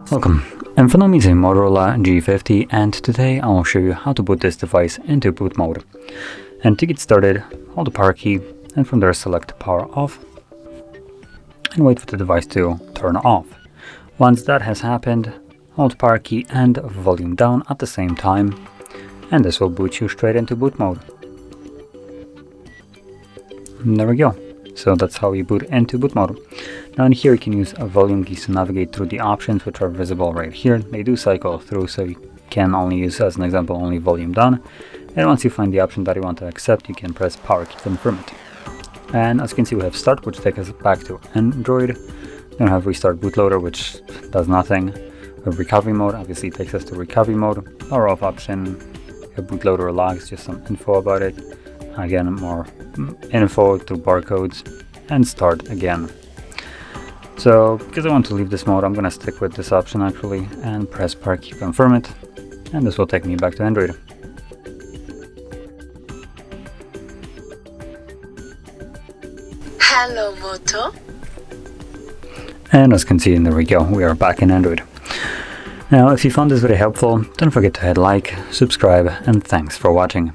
Welcome, Info is a Motorola G50, and today I will show you how to boot this device into boot mode. And to get started, hold the power key and from there select power off and wait for the device to turn off. Once that has happened, hold power key and volume down at the same time, and this will boot you straight into boot mode. And there we go. So that's how you boot into boot mode. Now in here you can use volume keys to navigate through the options which are visible right here. They do cycle through, so you can only use, as an example, only volume down. And once you find the option that you want to accept, you can press power key to confirm it. And as you can see, we have start, which takes us back to Android. Then we have restart bootloader, which does nothing. We have recovery mode, obviously takes us to recovery mode. Power off option, we have bootloader logs, just some info about it. Again, more info through barcodes, and start again. So because I want to leave this mode, I'm going to stick with this option actually and press power key confirm it, and this will take me back to Android. Hello Moto. And as you can see, there we go, we are back in Android. Now if you found this very helpful, don't forget to hit like, subscribe, and thanks for watching.